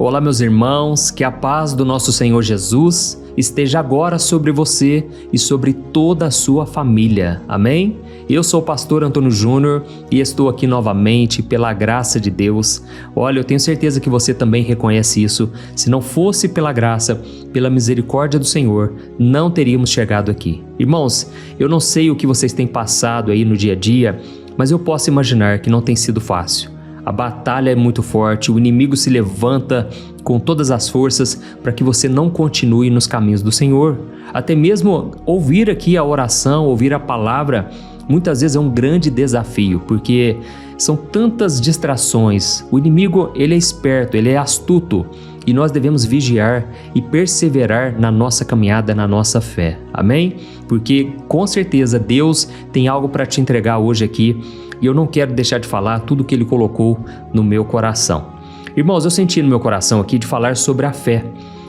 Olá, meus irmãos, que a paz do nosso Senhor Jesus esteja agora sobre você e sobre toda a sua família. Amém? Eu sou o pastor Antônio Júnior e estou aqui novamente pela graça de Deus. Olha, eu tenho certeza que você também reconhece isso. Se não fosse pela graça, pela misericórdia do Senhor, não teríamos chegado aqui. Irmãos, eu não sei o que vocês têm passado aí no dia a dia, mas eu posso imaginar que não tem sido fácil. A batalha é muito forte, o inimigo se levanta com todas as forças para que você não continue nos caminhos do Senhor. Até mesmo ouvir aqui a oração, ouvir a palavra, muitas vezes é um grande desafio, porque são tantas distrações. O inimigo, ele é esperto, ele é astuto, e nós devemos vigiar e perseverar na nossa caminhada, na nossa fé. Amém? Porque com certeza Deus tem algo para te entregar hoje aqui, e eu não quero deixar de falar tudo que Ele colocou no meu coração. Irmãos, eu senti no meu coração aqui de falar sobre a fé.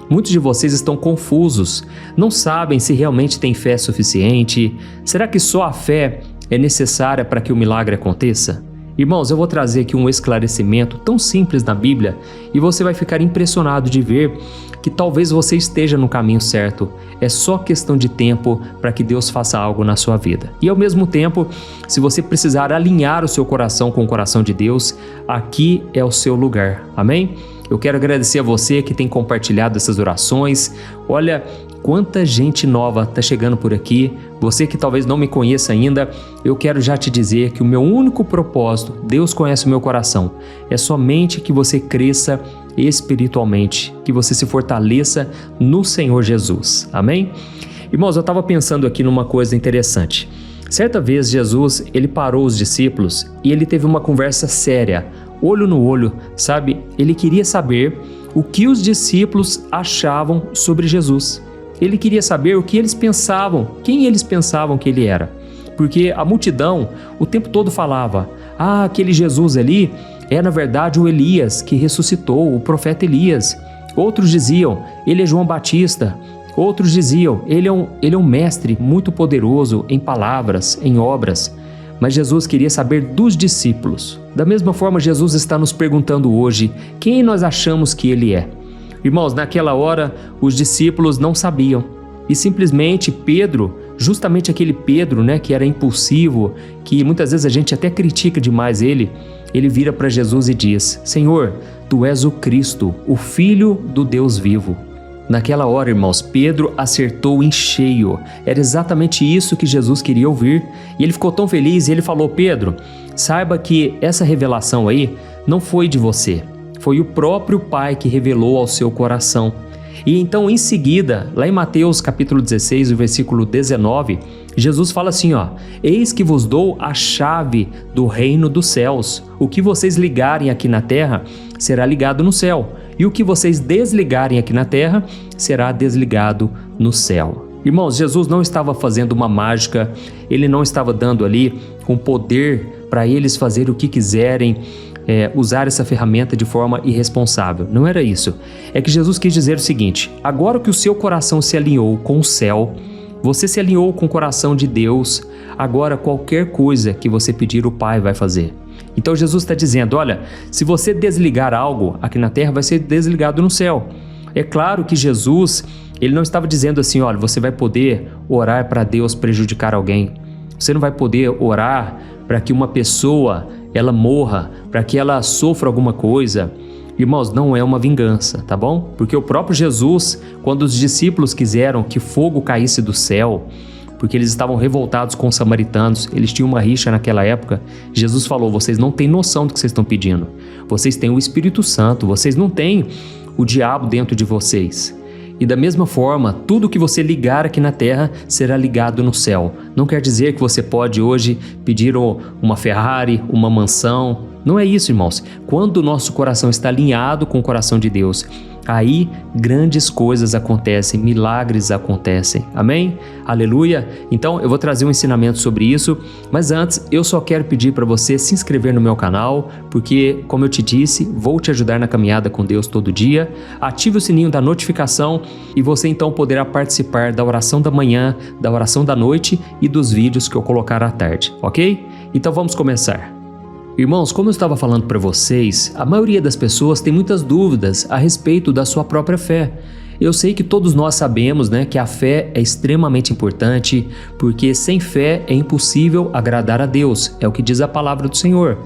Muitos de vocês estão confusos, não sabem se realmente tem fé suficiente. Será que só a fé é necessária para que o milagre aconteça? Irmãos, eu vou trazer aqui um esclarecimento tão simples na Bíblia e você vai ficar impressionado de ver que talvez você esteja no caminho certo. É só questão de tempo para que Deus faça algo na sua vida. E ao mesmo tempo, se você precisar alinhar o seu coração com o coração de Deus, aqui é o seu lugar. Amém? Eu quero agradecer a você que tem compartilhado essas orações. Olha, quanta gente nova está chegando por aqui. Você que talvez não me conheça ainda, eu quero já te dizer que o meu único propósito, Deus conhece o meu coração, é somente que você cresça espiritualmente, que você se fortaleça no Senhor Jesus. Amém? Irmãos, eu estava pensando aqui numa coisa interessante. Certa vez Jesus, ele parou os discípulos e ele teve uma conversa séria, olho no olho, sabe? Ele queria saber o que os discípulos achavam sobre Jesus. Ele queria saber o que eles pensavam, quem eles pensavam que ele era. Porque a multidão o tempo todo falava, aquele Jesus ali é na verdade o Elias que ressuscitou, o profeta Elias. Outros diziam, ele é João Batista. Outros diziam, ele é um mestre muito poderoso em palavras, em obras. Mas Jesus queria saber dos discípulos. Da mesma forma, Jesus está nos perguntando hoje, quem nós achamos que ele é? Irmãos, naquela hora, os discípulos não sabiam. E simplesmente Pedro, justamente aquele Pedro, que era impulsivo, que muitas vezes a gente até critica demais ele vira para Jesus e diz, Senhor, Tu és o Cristo, o Filho do Deus vivo. Naquela hora, irmãos, Pedro acertou em cheio. Era exatamente isso que Jesus queria ouvir. E ele ficou tão feliz e ele falou, Pedro, saiba que essa revelação aí não foi de você. Foi o próprio Pai que revelou ao seu coração. E então, em seguida, lá em Mateus capítulo 16, o versículo 19, Jesus fala assim, eis que vos dou a chave do reino dos céus. O que vocês ligarem aqui na terra será ligado no céu. E o que vocês desligarem aqui na terra será desligado no céu. Irmãos, Jesus não estava fazendo uma mágica, Ele não estava dando ali um poder para eles fazerem o que quiserem, usar essa ferramenta de forma irresponsável. Não era isso. É que Jesus quis dizer o seguinte, agora que o seu coração se alinhou com o céu, você se alinhou com o coração de Deus, agora qualquer coisa que você pedir, o Pai vai fazer. Então Jesus está dizendo, olha, se você desligar algo aqui na terra, vai ser desligado no céu. É claro que Jesus, ele não estava dizendo assim, olha, você vai poder orar para Deus prejudicar alguém. Você não vai poder orar para que uma pessoa ela morra, para que ela sofra alguma coisa. Irmãos, não é uma vingança, tá bom? Porque o próprio Jesus, quando os discípulos quiseram que fogo caísse do céu, porque eles estavam revoltados com os samaritanos, eles tinham uma rixa naquela época, Jesus falou, vocês não têm noção do que vocês estão pedindo. Vocês têm o Espírito Santo, vocês não têm o diabo dentro de vocês. E da mesma forma, tudo que você ligar aqui na terra será ligado no céu. Não quer dizer que você pode hoje pedir uma Ferrari, uma mansão. Não é isso, irmãos. Quando o nosso coração está alinhado com o coração de Deus, aí grandes coisas acontecem, milagres acontecem. Amém? Aleluia! Então eu vou trazer um ensinamento sobre isso, mas antes eu só quero pedir para você se inscrever no meu canal, porque, como eu te disse, vou te ajudar na caminhada com Deus todo dia. Ative o sininho da notificação e você então poderá participar da oração da manhã, da oração da noite e dos vídeos que eu colocar à tarde, ok? Então vamos começar. Irmãos, como eu estava falando para vocês, a maioria das pessoas tem muitas dúvidas a respeito da sua própria fé. Eu sei que todos nós sabemos, que a fé é extremamente importante, porque sem fé é impossível agradar a Deus, é o que diz a palavra do Senhor.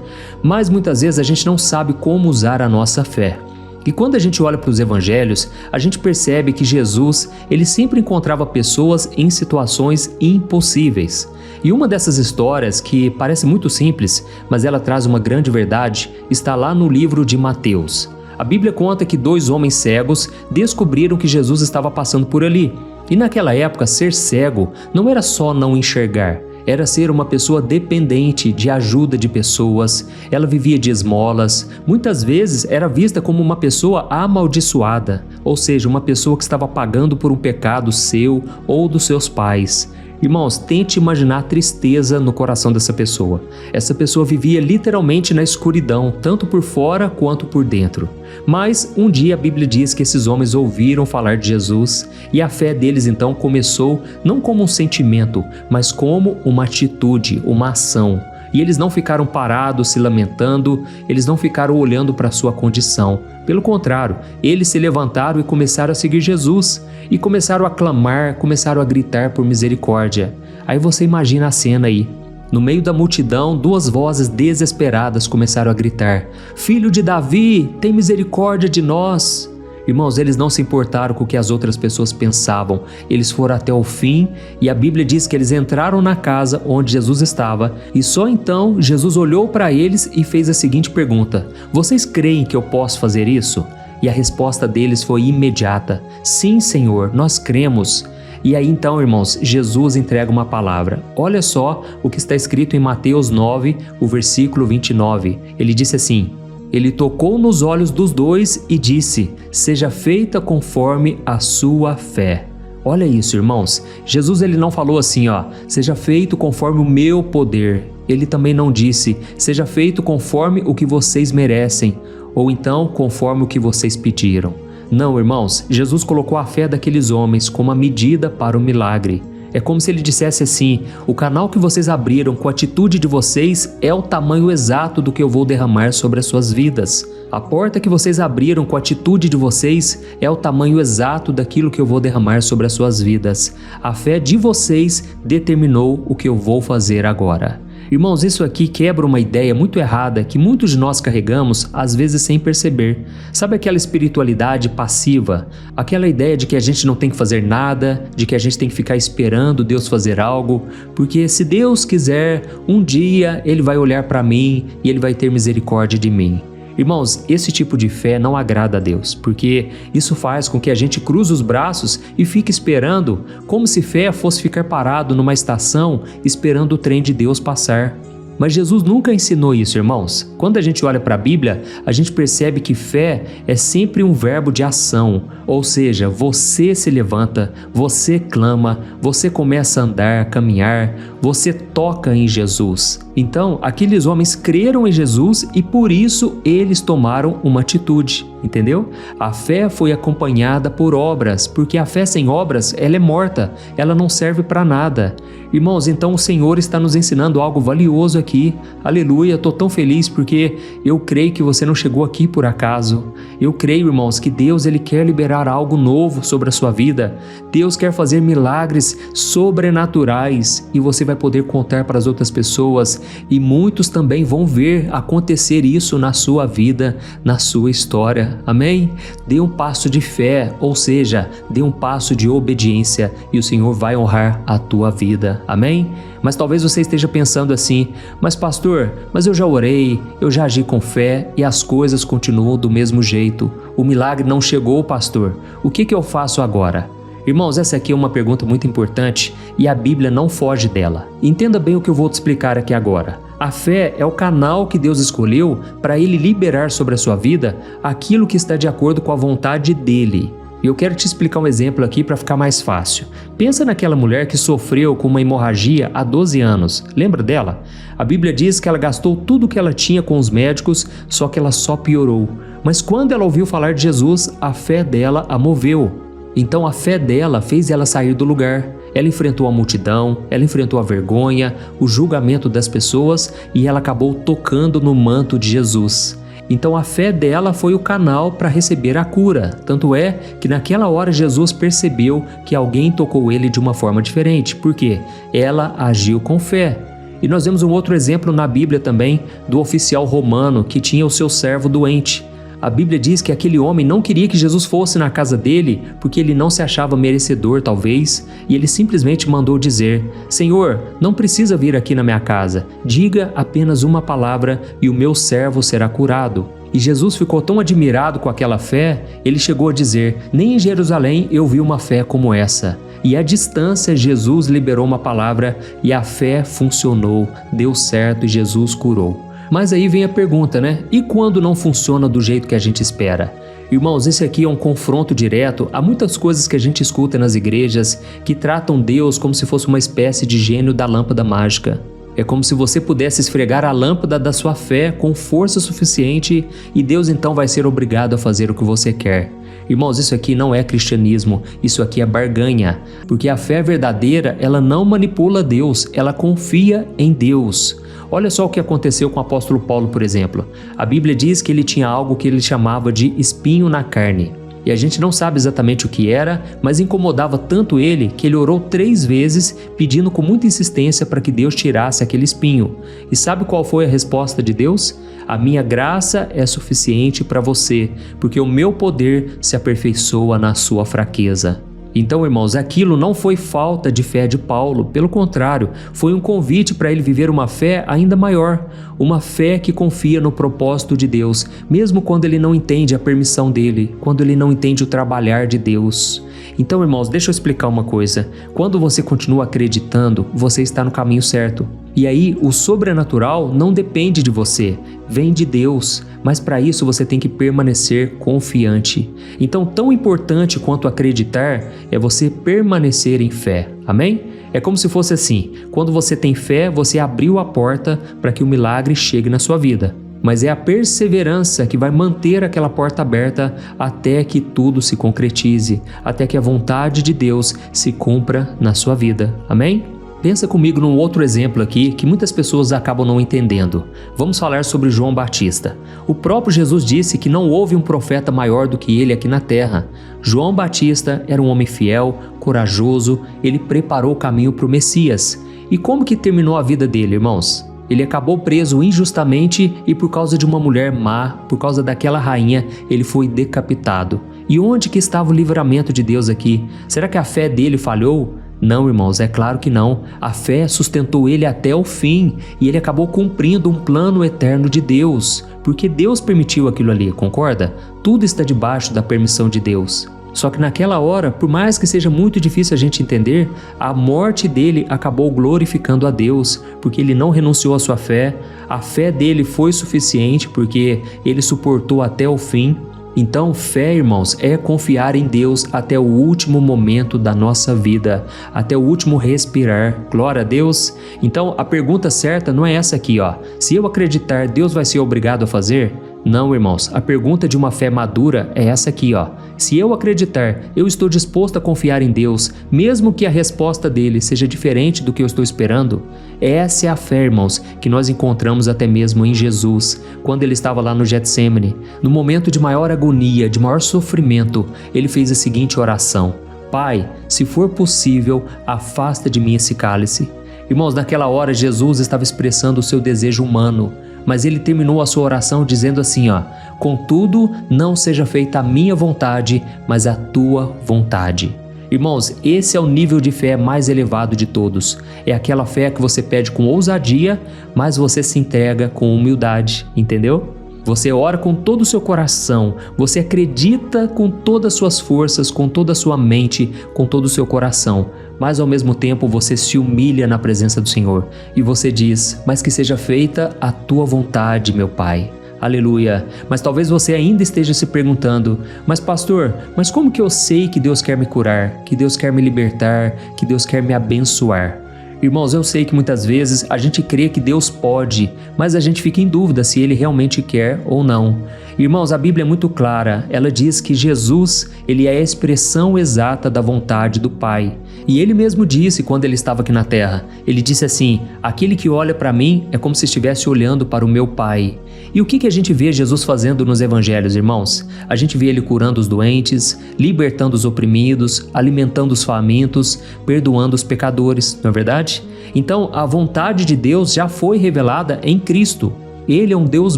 Mas muitas vezes a gente não sabe como usar a nossa fé. E quando a gente olha para os evangelhos, a gente percebe que Jesus, ele sempre encontrava pessoas em situações impossíveis. E uma dessas histórias, que parece muito simples, mas ela traz uma grande verdade, está lá no livro de Mateus. A Bíblia conta que 2 homens cegos descobriram que Jesus estava passando por ali. E naquela época, ser cego não era só não enxergar, era ser uma pessoa dependente de ajuda de pessoas. Ela vivia de esmolas, muitas vezes era vista como uma pessoa amaldiçoada, ou seja, uma pessoa que estava pagando por um pecado seu ou dos seus pais. Irmãos, tente imaginar a tristeza no coração dessa pessoa. Essa pessoa vivia literalmente na escuridão, tanto por fora quanto por dentro. Mas um dia a Bíblia diz que esses homens ouviram falar de Jesus e a fé deles então começou não como um sentimento, mas como uma atitude, uma ação. E eles não ficaram parados se lamentando, eles não ficaram olhando para a sua condição. Pelo contrário, eles se levantaram e começaram a seguir Jesus. E começaram a clamar, começaram a gritar por misericórdia. Aí você imagina a cena aí. No meio da multidão, 2 vozes desesperadas começaram a gritar: "Filho de Davi, tem misericórdia de nós!" Irmãos, eles não se importaram com o que as outras pessoas pensavam. Eles foram até o fim e a Bíblia diz que eles entraram na casa onde Jesus estava e só então Jesus olhou para eles e fez a seguinte pergunta: "Vocês creem que eu posso fazer isso?" E a resposta deles foi imediata: "Sim, Senhor, nós cremos." E aí então, irmãos, Jesus entrega uma palavra. Olha só o que está escrito em Mateus 9, o versículo 29. Ele disse assim: "Ele tocou nos olhos dos 2 e disse: seja feita conforme a sua fé." Olha isso, irmãos. Jesus ele não falou assim, seja feito conforme o meu poder. Ele também não disse: seja feito conforme o que vocês merecem, ou então conforme o que vocês pediram. Não, irmãos, Jesus colocou a fé daqueles homens como a medida para o milagre. É como se ele dissesse assim: o canal que vocês abriram com a atitude de vocês é o tamanho exato do que eu vou derramar sobre as suas vidas. A porta que vocês abriram com a atitude de vocês é o tamanho exato daquilo que eu vou derramar sobre as suas vidas. A fé de vocês determinou o que eu vou fazer agora. Irmãos, isso aqui quebra uma ideia muito errada que muitos de nós carregamos, às vezes sem perceber. Sabe aquela espiritualidade passiva? Aquela ideia de que a gente não tem que fazer nada, de que a gente tem que ficar esperando Deus fazer algo, porque se Deus quiser, um dia Ele vai olhar para mim e Ele vai ter misericórdia de mim. Irmãos, esse tipo de fé não agrada a Deus, porque isso faz com que a gente cruze os braços e fique esperando, como se fé fosse ficar parado numa estação esperando o trem de Deus passar. Mas Jesus nunca ensinou isso, irmãos. Quando a gente olha para a Bíblia, a gente percebe que fé é sempre um verbo de ação, ou seja, você se levanta, você clama, você começa a andar, a caminhar, você toca em Jesus. Então, aqueles homens creram em Jesus e por isso eles tomaram uma atitude, entendeu? A fé foi acompanhada por obras, porque a fé sem obras, ela é morta, ela não serve para nada. Irmãos, então o Senhor está nos ensinando algo valioso aqui. Aleluia, estou tão feliz porque eu creio que você não chegou aqui por acaso. Eu creio, irmãos, que Deus ele quer liberar algo novo sobre a sua vida. Deus quer fazer milagres sobrenaturais e você vai poder contar para as outras pessoas e muitos também vão ver acontecer isso na sua vida, na sua história. Amém? Dê um passo de fé, ou seja, dê um passo de obediência e o Senhor vai honrar a tua vida. Amém? Mas talvez você esteja pensando assim: mas pastor, eu já orei, eu já agi com fé e as coisas continuam do mesmo jeito. O milagre não chegou, pastor. O que eu faço agora? Irmãos, essa aqui é uma pergunta muito importante e a Bíblia não foge dela. Entenda bem o que eu vou te explicar aqui agora. A fé é o canal que Deus escolheu para Ele liberar sobre a sua vida aquilo que está de acordo com a vontade dEle. E eu quero te explicar um exemplo aqui para ficar mais fácil. Pensa naquela mulher que sofreu com uma hemorragia há 12 anos. Lembra dela? A Bíblia diz que ela gastou tudo o que ela tinha com os médicos, só que ela só piorou. Mas quando ela ouviu falar de Jesus, a fé dela a moveu. Então a fé dela fez ela sair do lugar. Ela enfrentou a multidão, ela enfrentou a vergonha, o julgamento das pessoas e ela acabou tocando no manto de Jesus. Então a fé dela foi o canal para receber a cura. Tanto é que naquela hora Jesus percebeu que alguém tocou ele de uma forma diferente. Por quê? Ela agiu com fé. E nós vemos um outro exemplo na Bíblia também do oficial romano que tinha o seu servo doente. A Bíblia diz que aquele homem não queria que Jesus fosse na casa dele porque ele não se achava merecedor, talvez, e ele simplesmente mandou dizer: Senhor, não precisa vir aqui na minha casa, diga apenas uma palavra e o meu servo será curado. E Jesus ficou tão admirado com aquela fé, ele chegou a dizer: nem em Jerusalém eu vi uma fé como essa. E à distância Jesus liberou uma palavra e a fé funcionou, deu certo e Jesus curou. Mas aí vem a pergunta, né? E quando não funciona do jeito que a gente espera? Irmãos, esse aqui é um confronto direto a muitas coisas que a gente escuta nas igrejas que tratam Deus como se fosse uma espécie de gênio da lâmpada mágica. É como se você pudesse esfregar a lâmpada da sua fé com força suficiente e Deus então vai ser obrigado a fazer o que você quer. Irmãos, isso aqui não é cristianismo, isso aqui é barganha, porque a fé verdadeira, ela não manipula Deus, ela confia em Deus. Olha só o que aconteceu com o apóstolo Paulo, por exemplo. A Bíblia diz que ele tinha algo que ele chamava de espinho na carne. E a gente não sabe exatamente o que era, mas incomodava tanto ele que ele orou 3 vezes pedindo com muita insistência para que Deus tirasse aquele espinho. E sabe qual foi a resposta de Deus? A minha graça é suficiente para você, porque o meu poder se aperfeiçoa na sua fraqueza. Então, irmãos, aquilo não foi falta de fé de Paulo, pelo contrário, foi um convite para ele viver uma fé ainda maior, uma fé que confia no propósito de Deus, mesmo quando ele não entende a permissão dele, quando ele não entende o trabalhar de Deus. Então, irmãos, deixa eu explicar uma coisa. Quando você continua acreditando, você está no caminho certo. E aí, o sobrenatural não depende de você, vem de Deus, mas para isso você tem que permanecer confiante. Então, tão importante quanto acreditar é você permanecer em fé, amém? É como se fosse assim, quando você tem fé, você abriu a porta para que o milagre chegue na sua vida. Mas é a perseverança que vai manter aquela porta aberta até que tudo se concretize, até que a vontade de Deus se cumpra na sua vida, amém? Pensa comigo num outro exemplo aqui que muitas pessoas acabam não entendendo. Vamos falar sobre João Batista. O próprio Jesus disse que não houve um profeta maior do que ele aqui na terra. João Batista era um homem fiel, corajoso, ele preparou o caminho para o Messias. E como que terminou a vida dele, irmãos? Ele acabou preso injustamente e por causa de uma mulher má, por causa daquela rainha, ele foi decapitado. E onde que estava o livramento de Deus aqui? Será que a fé dele falhou? Não, irmãos, é claro que não. A fé sustentou ele até o fim e ele acabou cumprindo um plano eterno de Deus, porque Deus permitiu aquilo ali, concorda? Tudo está debaixo da permissão de Deus. Só que naquela hora, por mais que seja muito difícil a gente entender, a morte dele acabou glorificando a Deus, porque ele não renunciou à sua fé, a fé dele foi suficiente porque ele suportou até o fim. Então, fé, irmãos, é confiar em Deus até o último momento da nossa vida, até o último respirar. Glória a Deus. Então, a pergunta certa não é essa aqui, ó. Se eu acreditar, Deus vai ser obrigado a fazer? Não, irmãos. A pergunta de uma fé madura é essa aqui, ó. Se eu acreditar, eu estou disposto a confiar em Deus, mesmo que a resposta dele seja diferente do que eu estou esperando? Essa é a fé, irmãos, que nós encontramos até mesmo em Jesus, quando ele estava lá no Getsêmani. No momento de maior agonia, de maior sofrimento, ele fez a seguinte oração: Pai, se for possível, afasta de mim esse cálice. Irmãos, naquela hora Jesus estava expressando o seu desejo humano, mas ele terminou a sua oração dizendo assim, ó: contudo, não seja feita a minha vontade, mas a tua vontade. Irmãos, esse é o nível de fé mais elevado de todos. É aquela fé que você pede com ousadia, mas você se entrega com humildade, entendeu? Você ora com todo o seu coração, você acredita com todas as suas forças, com toda a sua mente, com todo o seu coração, mas ao mesmo tempo você se humilha na presença do Senhor e você diz: mas que seja feita a tua vontade, meu Pai. Aleluia. Mas talvez você ainda esteja se perguntando: mas pastor, mas como que eu sei que Deus quer me curar, que Deus quer me libertar, que Deus quer me abençoar? Irmãos, eu sei que muitas vezes a gente crê que Deus pode, mas a gente fica em dúvida se Ele realmente quer ou não. Irmãos, a Bíblia é muito clara, ela diz que Jesus, Ele é a expressão exata da vontade do Pai. E ele mesmo disse quando ele estava aqui na terra, ele disse assim: aquele que olha para mim é como se estivesse olhando para o meu Pai. E o que a gente vê Jesus fazendo nos evangelhos, irmãos? A gente vê ele curando os doentes, libertando os oprimidos, alimentando os famintos, perdoando os pecadores, não é verdade? Então a vontade de Deus já foi revelada em Cristo. Ele é um Deus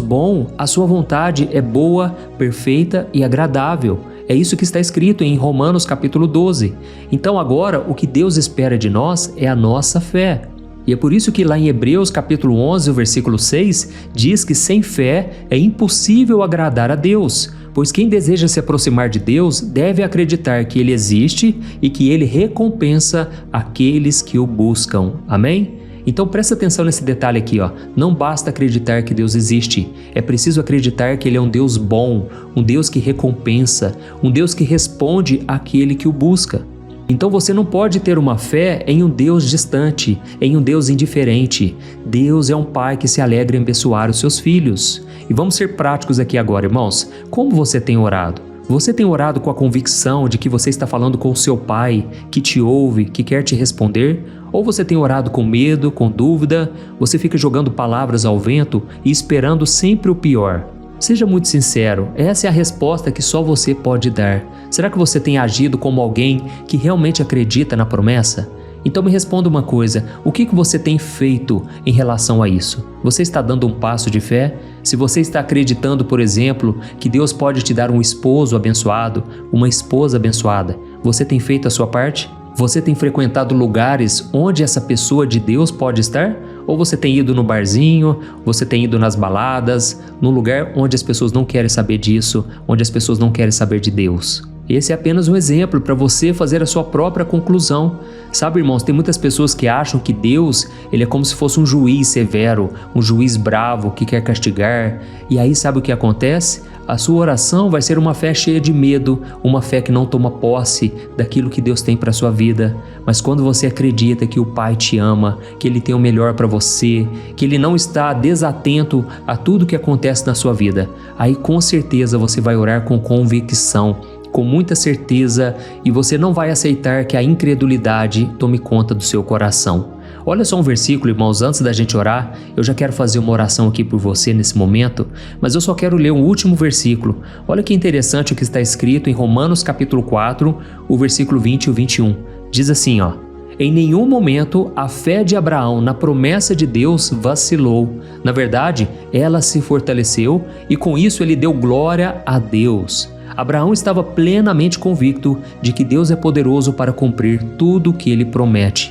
bom, a sua vontade é boa, perfeita e agradável. É isso que está escrito em Romanos capítulo 12. Então agora o que Deus espera de nós é a nossa fé. E é por isso que lá em Hebreus capítulo 11, o versículo 6, diz que sem fé é impossível agradar a Deus, pois quem deseja se aproximar de Deus deve acreditar que Ele existe e que Ele recompensa aqueles que o buscam. Amém? Então presta atenção nesse detalhe aqui, ó. Não basta acreditar que Deus existe, é preciso acreditar que Ele é um Deus bom, um Deus que recompensa, um Deus que responde àquele que o busca. Então você não pode ter uma fé em um Deus distante, em um Deus indiferente. Deus é um Pai que se alegra em abençoar os seus filhos. E vamos ser práticos aqui agora, irmãos. Como você tem orado? Você tem orado com a convicção de que você está falando com o seu Pai, que te ouve, que quer te responder? Ou você tem orado com medo, com dúvida? Você fica jogando palavras ao vento e esperando sempre o pior? Seja muito sincero, essa é a resposta que só você pode dar. Será que você tem agido como alguém que realmente acredita na promessa? Então me responda uma coisa, o que você tem feito em relação a isso? Você está dando um passo de fé? Se você está acreditando, por exemplo, que Deus pode te dar um esposo abençoado, uma esposa abençoada, você tem feito a sua parte? Você tem frequentado lugares onde essa pessoa de Deus pode estar? Ou você tem ido no barzinho, você tem ido nas baladas, num lugar onde as pessoas não querem saber disso, onde as pessoas não querem saber de Deus? Esse é apenas um exemplo para você fazer a sua própria conclusão. Sabe, irmãos, tem muitas pessoas que acham que Deus, ele é como se fosse um juiz severo, um juiz bravo que quer castigar. E aí sabe o que acontece? A sua oração vai ser uma fé cheia de medo, uma fé que não toma posse daquilo que Deus tem para a sua vida. Mas quando você acredita que o Pai te ama, que Ele tem o melhor para você, que Ele não está desatento a tudo que acontece na sua vida, aí com certeza você vai orar com convicção, com muita certeza, e você não vai aceitar que a incredulidade tome conta do seu coração. Olha só um versículo, irmãos, antes da gente orar, eu já quero fazer uma oração aqui por você nesse momento, mas eu só quero ler um último versículo. Olha que interessante o que está escrito em Romanos capítulo 4, o versículo 20 e o 21. Diz assim, ó: em nenhum momento a fé de Abraão na promessa de Deus vacilou. Na verdade, ela se fortaleceu e com isso ele deu glória a Deus. Abraão estava plenamente convicto de que Deus é poderoso para cumprir tudo o que ele promete.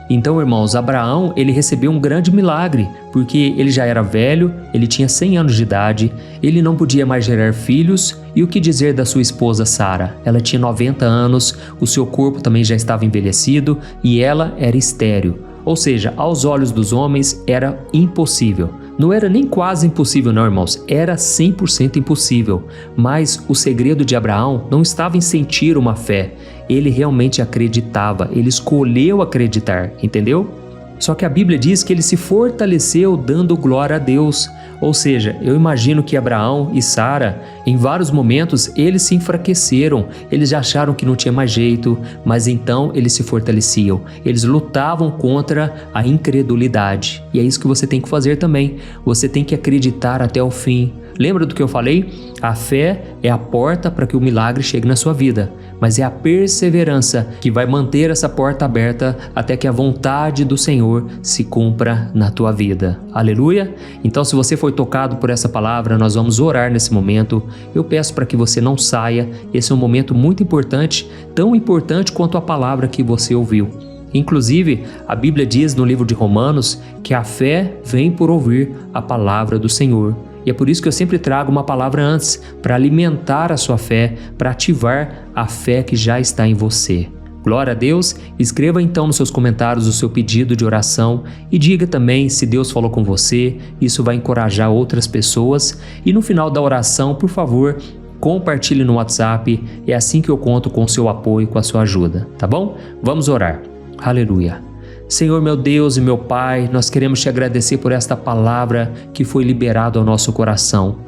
Então, irmãos, Abraão, ele recebeu um grande milagre, porque ele já era velho, ele tinha 100 anos de idade, ele não podia mais gerar filhos, e o que dizer da sua esposa Sara? Ela tinha 90 anos, o seu corpo também já estava envelhecido e ela era estéril. Ou seja, aos olhos dos homens era impossível. Não era nem quase impossível não, irmãos, era 100% impossível. Mas o segredo de Abraão não estava em sentir uma fé. Ele realmente acreditava, ele escolheu acreditar, entendeu? Só que a Bíblia diz que ele se fortaleceu dando glória a Deus. Ou seja, eu imagino que Abraão e Sara, em vários momentos, eles se enfraqueceram, eles já acharam que não tinha mais jeito, mas então eles se fortaleciam, eles lutavam contra a incredulidade. E é isso que você tem que fazer também, você tem que acreditar até o fim. Lembra do que eu falei? A fé é a porta para que o milagre chegue na sua vida, mas é a perseverança que vai manter essa porta aberta até que a vontade do Senhor se cumpra na tua vida. Aleluia? Então, se você foi tocado por essa palavra, nós vamos orar nesse momento. Eu peço para que você não saia. Esse é um momento muito importante, tão importante quanto a palavra que você ouviu. Inclusive, a Bíblia diz no livro de Romanos que a fé vem por ouvir a palavra do Senhor. E é por isso que eu sempre trago uma palavra antes, para alimentar a sua fé, para ativar a fé que já está em você. Glória a Deus! Escreva então nos seus comentários o seu pedido de oração e diga também se Deus falou com você, isso vai encorajar outras pessoas. E no final da oração, por favor, compartilhe no WhatsApp, é assim que eu conto com o seu apoio, com a sua ajuda, tá bom? Vamos orar. Aleluia! Senhor, meu Deus e meu Pai, nós queremos te agradecer por esta palavra que foi liberada ao nosso coração.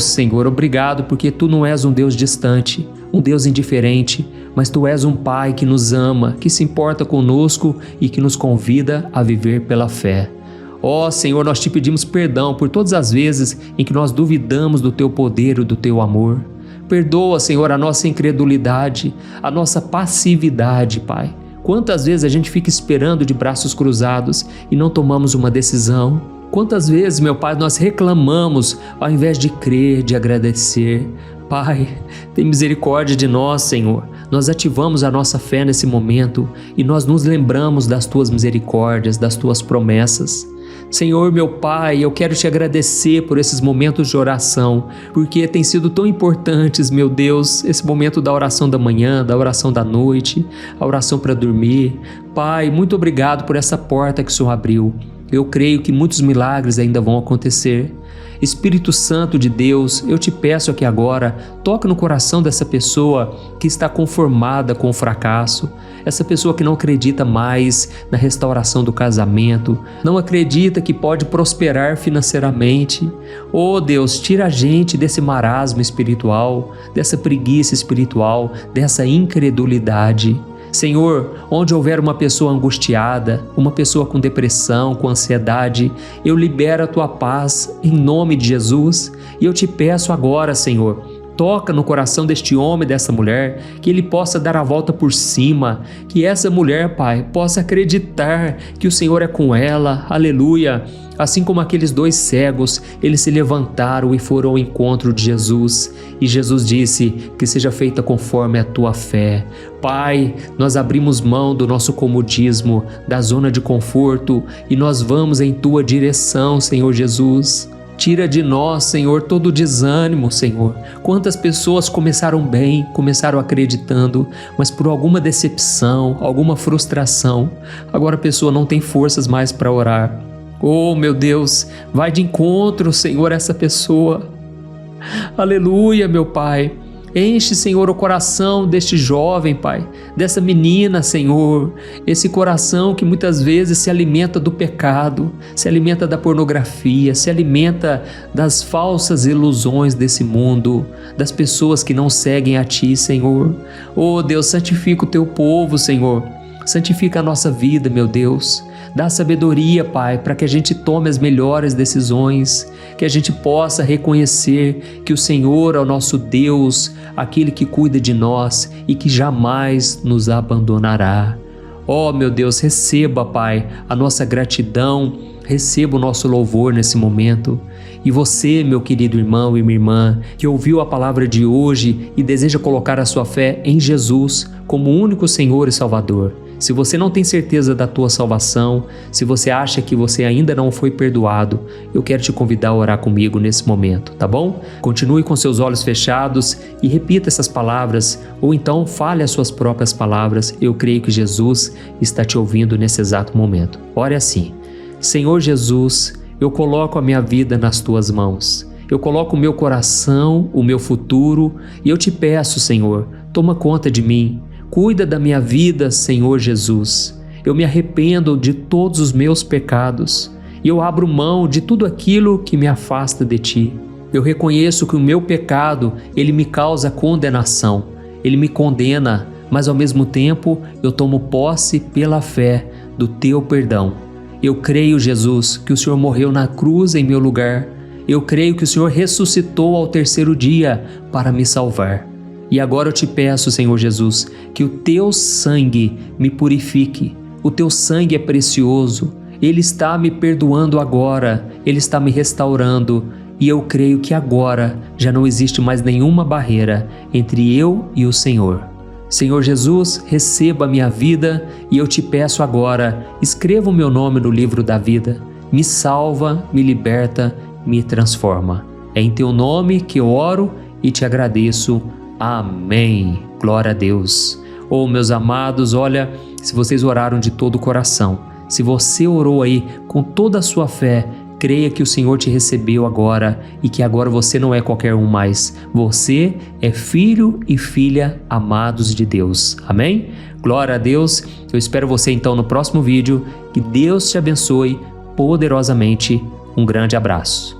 Senhor, obrigado porque Tu não és um Deus distante, um Deus indiferente, mas Tu és um Pai que nos ama, que se importa conosco e que nos convida a viver pela fé. Ó Senhor, nós Te pedimos perdão por todas as vezes em que nós duvidamos do Teu poder e do Teu amor. Perdoa, Senhor, a nossa incredulidade, a nossa passividade, Pai. Quantas vezes a gente fica esperando de braços cruzados e não tomamos uma decisão? Quantas vezes, meu Pai, nós reclamamos ao invés de crer, de agradecer? Pai, tem misericórdia de nós, Senhor. Nós ativamos a nossa fé nesse momento e nós nos lembramos das Tuas misericórdias, das Tuas promessas. Senhor, meu Pai, eu quero Te agradecer por esses momentos de oração, porque tem sido tão importantes, meu Deus, esse momento da oração da manhã, da oração da noite, a oração para dormir. Pai, muito obrigado por essa porta que o Senhor abriu. Eu creio que muitos milagres ainda vão acontecer. Espírito Santo de Deus, eu Te peço aqui agora, toca no coração dessa pessoa que está conformada com o fracasso, essa pessoa que não acredita mais na restauração do casamento, não acredita que pode prosperar financeiramente. Oh Deus, tira a gente desse marasmo espiritual, dessa preguiça espiritual, dessa incredulidade. Senhor, onde houver uma pessoa angustiada, uma pessoa com depressão, com ansiedade, eu libero a Tua paz em nome de Jesus e eu Te peço agora, Senhor, toca no coração deste homem, dessa mulher, que ele possa dar a volta por cima, que essa mulher, Pai, possa acreditar que o Senhor é com ela, aleluia. Assim como aqueles 2 cegos, eles se levantaram e foram ao encontro de Jesus. E Jesus disse que seja feita conforme a Tua fé. Pai, nós abrimos mão do nosso comodismo, da zona de conforto e nós vamos em Tua direção, Senhor Jesus. Tira de nós, Senhor, todo o desânimo, Senhor. Quantas pessoas começaram bem, começaram acreditando, mas por alguma decepção, alguma frustração, agora a pessoa não tem forças mais para orar. Oh, meu Deus, vai de encontro, Senhor, a essa pessoa. Aleluia, meu Pai. Enche, Senhor, o coração deste jovem, Pai, dessa menina, Senhor, esse coração que muitas vezes se alimenta do pecado, se alimenta da pornografia, se alimenta das falsas ilusões desse mundo, das pessoas que não seguem a Ti, Senhor. Oh, Deus, santifica o Teu povo, Senhor, santifica a nossa vida, meu Deus. Dá sabedoria, Pai, para que a gente tome as melhores decisões, que a gente possa reconhecer que o Senhor é o nosso Deus, aquele que cuida de nós e que jamais nos abandonará. Oh, meu Deus, receba, Pai, a nossa gratidão, receba o nosso louvor nesse momento. E você, meu querido irmão e minha irmã, que ouviu a palavra de hoje e deseja colocar a sua fé em Jesus como o único Senhor e Salvador. Se você não tem certeza da tua salvação, se você acha que você ainda não foi perdoado, eu quero te convidar a orar comigo nesse momento, tá bom? Continue com seus olhos fechados e repita essas palavras, ou então fale as suas próprias palavras. Eu creio que Jesus está te ouvindo nesse exato momento. Ore assim: Senhor Jesus, eu coloco a minha vida nas tuas mãos. Eu coloco o meu coração, o meu futuro, e eu te peço, Senhor, toma conta de mim. Cuida da minha vida, Senhor Jesus. Eu me arrependo de todos os meus pecados e eu abro mão de tudo aquilo que me afasta de Ti. Eu reconheço que o meu pecado, ele me causa condenação, ele me condena, mas ao mesmo tempo eu tomo posse pela fé do Teu perdão. Eu creio, Jesus, que o Senhor morreu na cruz em meu lugar. Eu creio que o Senhor ressuscitou ao terceiro dia para me salvar. E agora eu te peço, Senhor Jesus, que o Teu sangue me purifique. O Teu sangue é precioso. Ele está me perdoando agora. Ele está me restaurando. E eu creio que agora já não existe mais nenhuma barreira entre eu e o Senhor. Senhor Jesus, receba a minha vida e eu te peço agora, escreva o meu nome no livro da vida. Me salva, me liberta, me transforma. É em Teu nome que eu oro e te agradeço. Amém. Glória a Deus. Oh, meus amados, olha, se vocês oraram de todo o coração, se você orou aí com toda a sua fé, creia que o Senhor te recebeu agora e que agora você não é qualquer um mais. Você é filho e filha amados de Deus. Amém? Glória a Deus. Eu espero você então no próximo vídeo. Que Deus te abençoe poderosamente. Um grande abraço.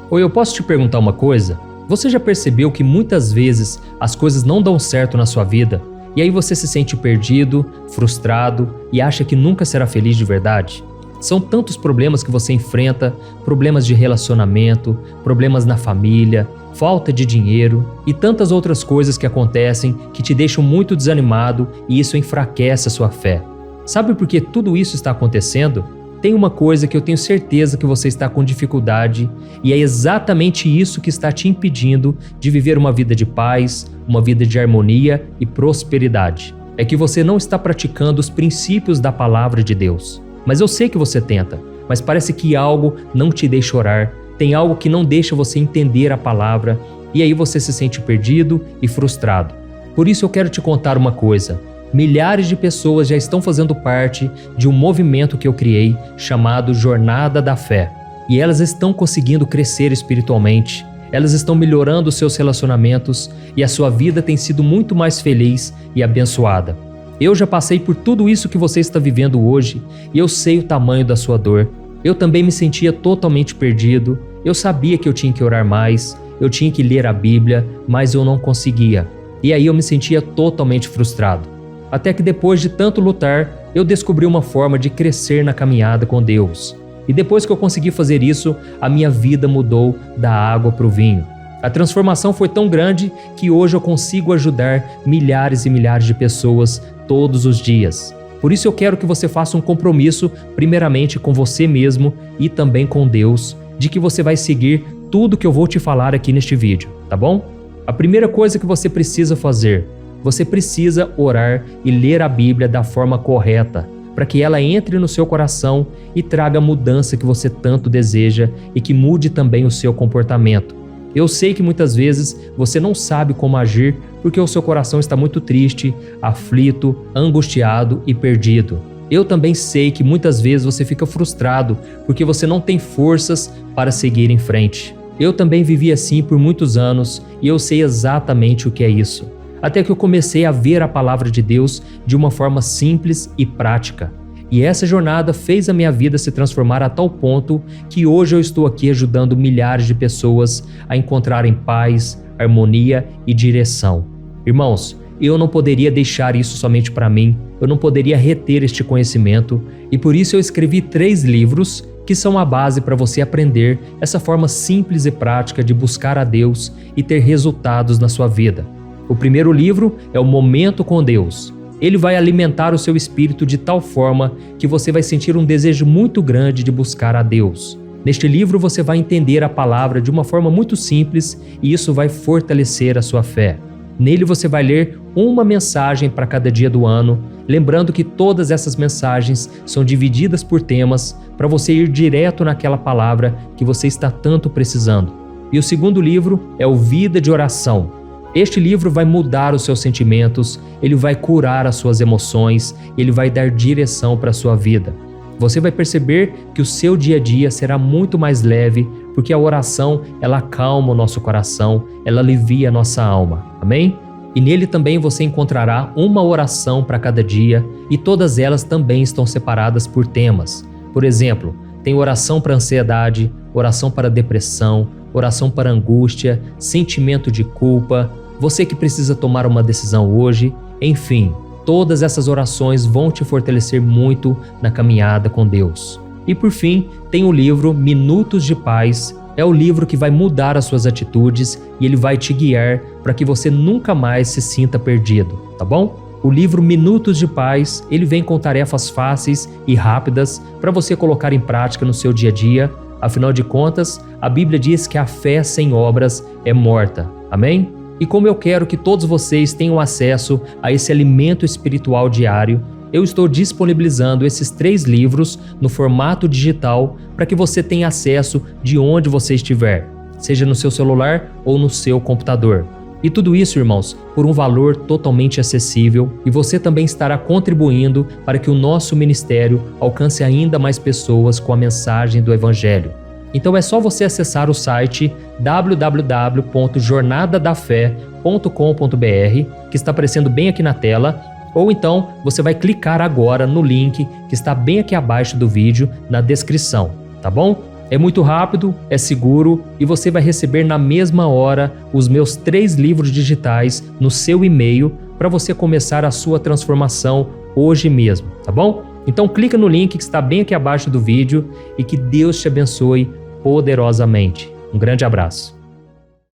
Oi, eu posso te perguntar uma coisa? Você já percebeu que muitas vezes as coisas não dão certo na sua vida E aí você se sente perdido, frustrado e acha que nunca será feliz de verdade? São tantos problemas que você enfrenta, problemas de relacionamento, problemas na família, falta de dinheiro e tantas outras coisas que acontecem que te deixam muito desanimado e isso enfraquece a sua fé. Sabe por que tudo isso está acontecendo? Tem uma coisa que eu tenho certeza que você está com dificuldade e é exatamente isso que está te impedindo de viver uma vida de paz, uma vida de harmonia e prosperidade. É que você não está praticando os princípios da palavra de Deus. Mas eu sei que você tenta, mas parece que algo não te deixa orar, tem algo que não deixa você entender a palavra e aí você se sente perdido e frustrado. Por isso eu quero te contar uma coisa. Milhares de pessoas já estão fazendo parte de um movimento que eu criei chamado Jornada da Fé. E elas estão conseguindo crescer espiritualmente, elas estão melhorando seus relacionamentos e a sua vida tem sido muito mais feliz e abençoada. Eu já passei por tudo isso que você está vivendo hoje e eu sei o tamanho da sua dor. Eu também me sentia totalmente perdido, eu sabia que eu tinha que orar mais, eu tinha que ler a Bíblia, mas eu não conseguia. E aí eu me sentia totalmente frustrado. Até que depois de tanto lutar, eu descobri uma forma de crescer na caminhada com Deus. E depois que eu consegui fazer isso, a minha vida mudou da água para o vinho. A transformação foi tão grande que hoje eu consigo ajudar milhares e milhares de pessoas todos os dias. Por isso eu quero que você faça um compromisso, primeiramente com você mesmo e também com Deus, de que você vai seguir tudo que eu vou te falar aqui neste vídeo, tá bom? A primeira coisa que você precisa fazer, você precisa orar e ler a Bíblia da forma correta, para que ela entre no seu coração e traga a mudança que você tanto deseja e que mude também o seu comportamento. Eu sei que muitas vezes você não sabe como agir porque o seu coração está muito triste, aflito, angustiado e perdido. Eu também sei que muitas vezes você fica frustrado porque você não tem forças para seguir em frente. Eu também vivi assim por muitos anos e eu sei exatamente o que é isso. Até que eu comecei a ver a palavra de Deus de uma forma simples e prática. E essa jornada fez a minha vida se transformar a tal ponto que hoje eu estou aqui ajudando milhares de pessoas a encontrarem paz, harmonia e direção. Irmãos, eu não poderia deixar isso somente para mim, eu não poderia reter este conhecimento e por isso eu escrevi 3 livros que são a base para você aprender essa forma simples e prática de buscar a Deus e ter resultados na sua vida. O primeiro livro é o Momento com Deus. Ele vai alimentar o seu espírito de tal forma que você vai sentir um desejo muito grande de buscar a Deus. Neste livro você vai entender a palavra de uma forma muito simples e isso vai fortalecer a sua fé. Nele você vai ler uma mensagem para cada dia do ano, lembrando que todas essas mensagens são divididas por temas para você ir direto naquela palavra que você está tanto precisando. E o segundo livro é o Vida de Oração. Este livro vai mudar os seus sentimentos, ele vai curar as suas emoções, ele vai dar direção para a sua vida. Você vai perceber que o seu dia a dia será muito mais leve, porque a oração, ela acalma o nosso coração, ela alivia a nossa alma. Amém? E nele também você encontrará uma oração para cada dia e todas elas também estão separadas por temas. Por exemplo, tem oração para ansiedade, oração para depressão, oração para angústia, sentimento de culpa, você que precisa tomar uma decisão hoje, enfim, todas essas orações vão te fortalecer muito na caminhada com Deus. E por fim, tem o livro Minutos de Paz, é o livro que vai mudar as suas atitudes e ele vai te guiar para que você nunca mais se sinta perdido, tá bom? O livro Minutos de Paz, ele vem com tarefas fáceis e rápidas para você colocar em prática no seu dia a dia. Afinal de contas, a Bíblia diz que a fé sem obras é morta. Amém? E como eu quero que todos vocês tenham acesso a esse alimento espiritual diário, eu estou disponibilizando esses 3 livros no formato digital para que você tenha acesso de onde você estiver, seja no seu celular ou no seu computador. E tudo isso, irmãos, por um valor totalmente acessível e você também estará contribuindo para que o nosso ministério alcance ainda mais pessoas com a mensagem do Evangelho. Então é só você acessar o site www.jornadadafé.com.br, que está aparecendo bem aqui na tela, ou então você vai clicar agora no link que está bem aqui abaixo do vídeo, na descrição, tá bom? É muito rápido, é seguro e você vai receber na mesma hora os meus 3 livros digitais no seu e-mail para você começar a sua transformação hoje mesmo, tá bom? Então clica no link que está bem aqui abaixo do vídeo e que Deus te abençoe poderosamente. Um grande abraço.